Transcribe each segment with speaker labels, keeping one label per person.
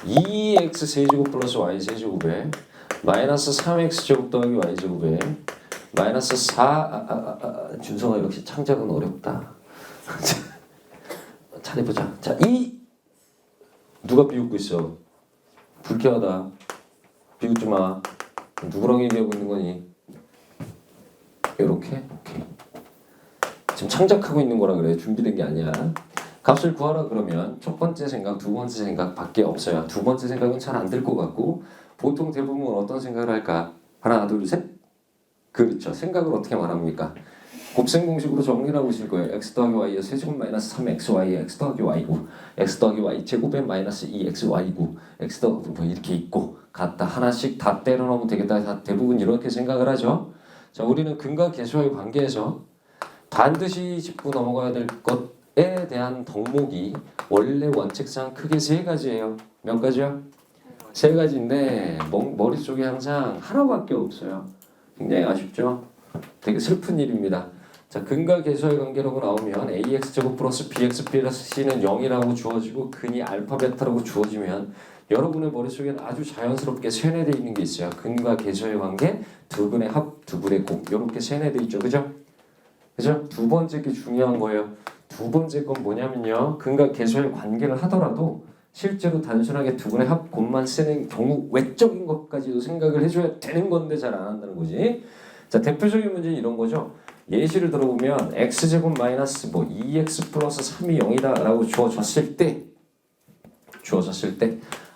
Speaker 1: 2x 세제곱 플러스 y 세제곱에 마이너스 3x 제곱 더하기 y 제곱에 마이너스 4 준성아 역시 창작은 어렵다. 잘해보자. 자, 이 누가 비웃고 있어? 불쾌하다. 비웃지 마. 누구랑 얘기하고 있는 거니? 이렇게? 오케이. 지금 창작하고 있는 거라 그래. 준비된 게 아니야. 값을 구하라 그러면 첫 번째 생각, 두 번째 생각밖에 없어요. 두 번째 생각은 잘 안 될 것 같고 보통 대부분 어떤 생각을 할까? 하나, 둘, 셋. 그렇죠. 생각을 어떻게 말합니까? 곱셈 공식으로 정리를 하고 있을 거예요. x 더하기 y의 세제곱 마이너스 3xy x 더하기 y고 x 더하기 y 제곱에 마이너스 2xy고 x 더하기 뭐 이렇게 있고 같다. 하나씩 다 때려 넣으면 되겠다. 다 대부분 이렇게 생각을 하죠. 자, 우리는 근과 계수와의 관계에서 반드시 짚고 넘어가야 될 것에 대한 덕목이 원래 원칙상 크게 세 가지예요. 몇 가지요? 세 가지인데 머릿속에 항상 하나밖에 없어요. 굉장히 아쉽죠? 되게 슬픈 일입니다. 자, 근과 계수의 관계라고 나오면 ax제곱 플러스 bx 플러스 c는 0이라고 주어지고 근이 알파 베타라고 주어지면 여러분의 머릿속에는 아주 자연스럽게 세뇌되어 있는 게 있어요. 근과 계수의 관계, 두 근의 합, 두 근의 곱 이렇게 세뇌되어 있죠. 그죠? 그죠? 두 번째 게 중요한 거예요. 두 번째 건 뭐냐면요. 근과 계수의 관계를 하더라도 실제로 단순하게 두 근의 합, 곱만 쓰는 경우 외적인 것까지도 생각을 해줘야 되는 건데 잘 안 한다는 거지. 자, 대표적인 문제는 이런 거죠. 예시를 들어보면 x제곱 마이너스 2x 플러스 3이 0이다 라고 주어졌을 때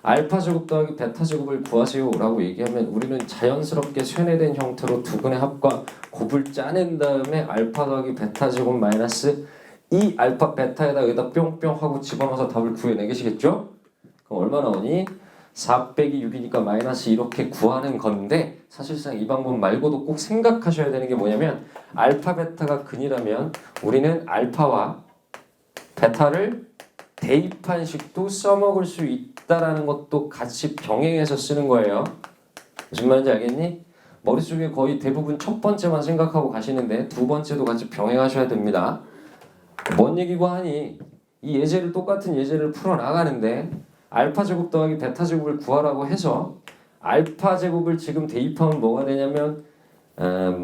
Speaker 1: 알파 제곱 더하기 베타 제곱을 구하세요 라고 얘기하면 우리는 자연스럽게 쇠뇌된 형태로 두 근의 합과 곱을 짜낸 다음에 알파 더하기 베타 제곱 마이너스 이 알파 베타에다 여기다 뿅뿅 하고 집어넣어서 답을 구해내시겠죠? 그럼 얼마 나오니? 4 빼기 6이니까 마이너스 이렇게 구하는 건데 사실상 이 방법 말고도 꼭 생각하셔야 되는 게 뭐냐면 알파 베타가 근이라면 우리는 알파와 베타를 대입한 식도 써먹을 수 있다라는 것도 같이 병행해서 쓰는 거예요. 무슨 말인지 알겠니? 머릿속에 거의 대부분 첫 번째만 생각하고 가시는데 두 번째도 같이 병행하셔야 됩니다. 뭔 얘기고 하니 이 예제를 똑같은 예제를 풀어나가는데 알파 제곱 더하기 베타 제곱을 구하라고 해서 알파 제곱을 지금 대입하면 뭐가 되냐면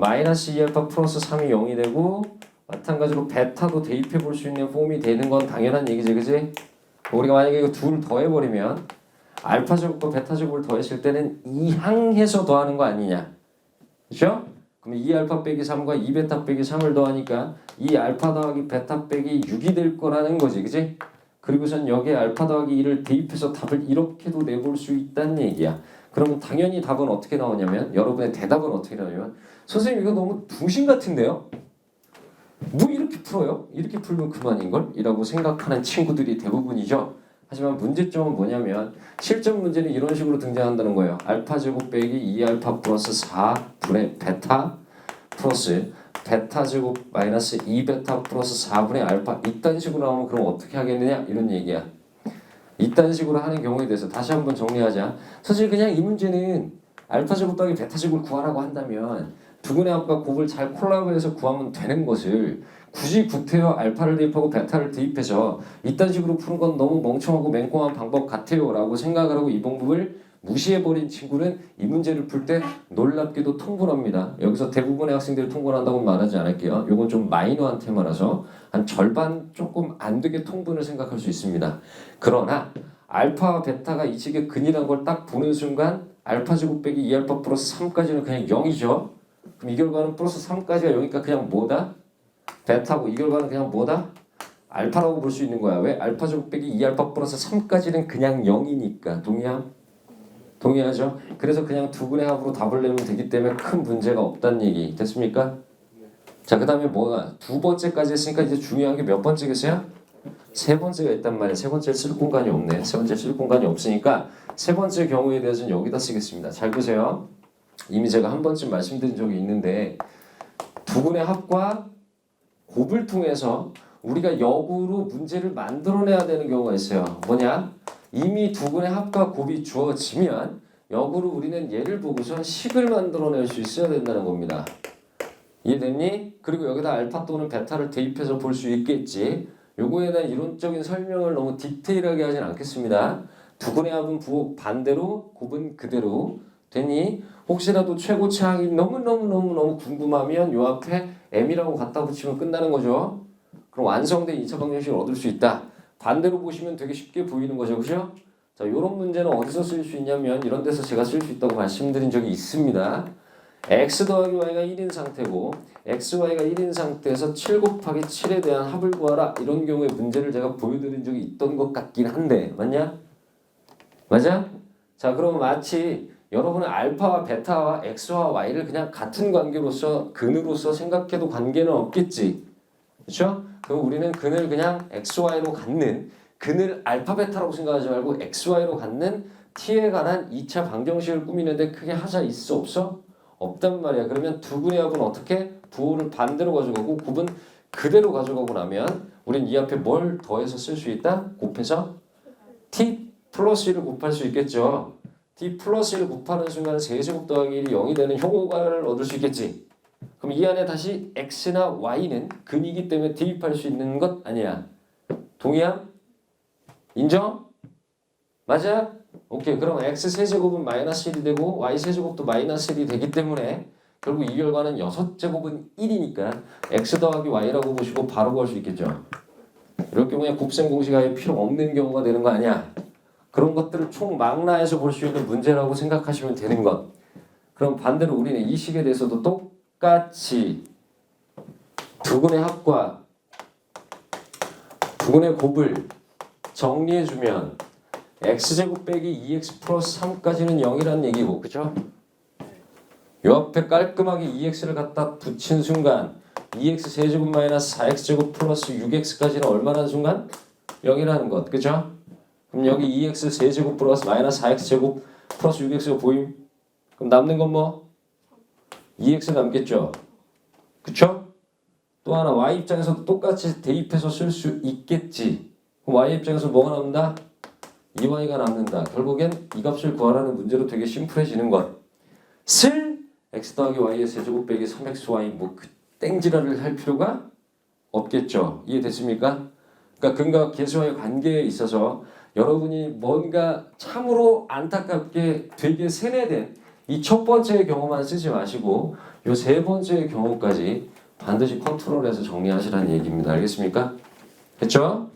Speaker 1: 마이너스 2알파 플러스 3이 0이 되고 마찬가지로 베타도 대입해 볼 수 있는 폼이 되는 건 당연한 얘기지, 그지? 우리가 만약에 이거 둘 더해버리면 알파 제곱과 베타 제곱을 더했을 때는 2항해서 더하는 거 아니냐, 그렇죠? 그럼 2알파 빼기 3과 2베타 빼기 3을 더하니까 2알파 더하기 베타 빼기 6이 될 거라는 거지, 그지? 그리고선 여기에 알파 더하기 2를 대입해서 답을 이렇게도 내볼 수 있다는 얘기야. 그러면 당연히 답은 어떻게 나오냐면 여러분의 대답은 어떻게 나오냐면 선생님 이거 너무 붕신 같은데요? 뭐 이렇게 풀어요? 이렇게 풀면 그만인걸? 이라고 생각하는 친구들이 대부분이죠. 하지만 문제점은 뭐냐면 실전 문제는 이런 식으로 등장한다는 거예요. 알파 제곱 빼기 2알파 플러스 4분의 베타 플러스 베타 제곱 마이너스 2베타 플러스 4분의 알파 이딴 식으로 나오면 그럼 어떻게 하겠느냐 이런 얘기야. 이딴 식으로 하는 경우에 대해서 다시 한번 정리하자. 사실 그냥 이 문제는 알파 제곱 더하기 베타 제곱을 구하라고 한다면 두 근의 합과 곱을 잘 콜라보해서 구하면 되는 것을 굳이 구태여 알파를 대입하고 베타를 대입해서 이딴 식으로 푸는 건 너무 멍청하고 맹꽁한 방법 같아요 라고 생각을 하고 이 방법을 무시해버린 친구는 이 문제를 풀 때 놀랍게도 통분합니다. 여기서 대부분의 학생들이 통분한다고 말하지 않을게요. 이건 좀 마이너한 테마라서 한 절반 조금 안 되게 통분을 생각할 수 있습니다. 그러나 알파와 베타가 이 식의 근이라는 걸 딱 보는 순간 알파 제곱 빼기 2알파 플러스 3까지는 그냥 0이죠. 그럼 이 결과는 플러스 3까지가 0이니까 그냥 뭐다? 베타고 이 결과는 그냥 뭐다? 알파라고 볼 수 있는 거야. 왜? 알파 제곱 빼기 2알파 플러스 3까지는 그냥 0이니까. 동의하죠? 그래서 그냥 두 근의 합으로 답을 내면 되기 때문에 큰 문제가 없다는 얘기 됐습니까? 자, 그 다음에 뭐가 두 번째까지 했으니까 이제 중요한 게 몇 번째겠어요? 세 번째가 있단 말이에요. 세 번째 쓸 공간이 없네. 세 번째 쓸 공간이 없으니까 세 번째 경우에 대해서는 여기다 쓰겠습니다. 잘 보세요. 이미 제가 한 번쯤 말씀드린 적이 있는데 두 근의 합과 곱을 통해서 우리가 역으로 문제를 만들어내야 되는 경우가 있어요. 뭐냐? 이미 두 근의 합과 곱이 주어지면 역으로 우리는 얘를 보고서 식을 만들어낼 수 있어야 된다는 겁니다. 이해됐니? 그리고 여기다 알파 또는 베타를 대입해서 볼 수 있겠지. 요거에 대한 이론적인 설명을 너무 디테일하게 하진 않겠습니다. 두근의 합은 부호 반대로 곱은 그대로 되니 혹시라도 최고 차항이 너무 궁금하면 요 앞에 m이라고 갖다 붙이면 끝나는 거죠. 그럼 완성된 2차 방정식을 얻을 수 있다. 반대로 보시면 되게 쉽게 보이는 거죠. 그죠? 자, 요런 문제는 어디서 쓸 수 있냐면 이런 데서 제가 쓸 수 있다고 말씀드린 적이 있습니다. x 더하기 y가 1인 상태고 xy가 1인 상태에서 7 곱하기 7에 대한 합을 구하라. 이런 경우에 문제를 제가 보여드린 적이 있던 것 같긴 한데 맞냐? 맞아? 자, 그러면 마치 여러분은 알파와 베타와 x와 y를 그냥 같은 관계로서 근으로서 생각해도 관계는 없겠지. 그렇죠? 그럼 우리는 근을 그냥 xy로 갖는 근을 알파 베타라고 생각하지 말고 xy로 갖는 t에 관한 2차 방정식을 꾸미는데 크게 하자 있어 없어? 없단 말이야. 그러면 두 근의 합은 어떻게? 부호를 반대로 가져가고 곱은 그대로 가져가고 나면 우린 이 앞에 뭘 더해서 쓸 수 있다? 곱해서 t 플러스 1을 곱할 수 있겠죠. t 플러스 1을 곱하는 순간 세제곱 더하기 1이 0이 되는 효과를 얻을 수 있겠지. 그럼 이 안에 다시 x나 y는 근이기 때문에 대입할 수 있는 것 아니야. 동의야? 인정? 맞아? 오케이. 그럼 x 세제곱은 마이너스 1이 되고 y 세제곱도 마이너스 1이 되기 때문에 결국 이 결과는 6제곱은 1이니까 x 더하기 y라고 보시고 바로 구할 수 있겠죠. 이럴 경우에 곱셈 공식 아예 필요 없는 경우가 되는 거 아니야. 그런 것들을 총망라해서 볼 수 있는 문제라고 생각하시면 되는 것. 그럼 반대로 우리는 이 식에 대해서도 똑같이 두근의 합과 두근의 곱을 정리해주면 x제곱 빼기 2x 플러스 3까지는 0이라는 얘기고, 그죠? 요 앞에 깔끔하게 2x를 갖다 붙인 순간 2x 세제곱 마이너스 4x제곱 플러스 6x까지는 얼마라는 순간? 0이라는 것, 그죠? 그럼 여기 2x 세제곱 플러스 마이너스 4x제곱 플러스 6x가 보임? 그럼 남는 건 뭐? 2x 남겠죠? 그쵸? 또 하나 y 입장에서도 똑같이 대입해서 쓸 수 있겠지. 그럼 y 입장에서 뭐가 남는다? 2y가 남는다. 결국엔 이 값을 구하라는 문제로 되게 심플해지는 것. 슬 x 더하기 y의 세제곱 빼기 3xy 뭐 그 땡지랄을 할 필요가 없겠죠. 이해됐습니까? 그러니까 근과 계수와의 관계에 있어서 여러분이 뭔가 참으로 안타깝게 되게 세뇌된 이 첫 번째의 경우만 쓰지 마시고 요 세 번째의 경우까지 반드시 컨트롤해서 정리하시라는 얘기입니다. 알겠습니까? 됐죠?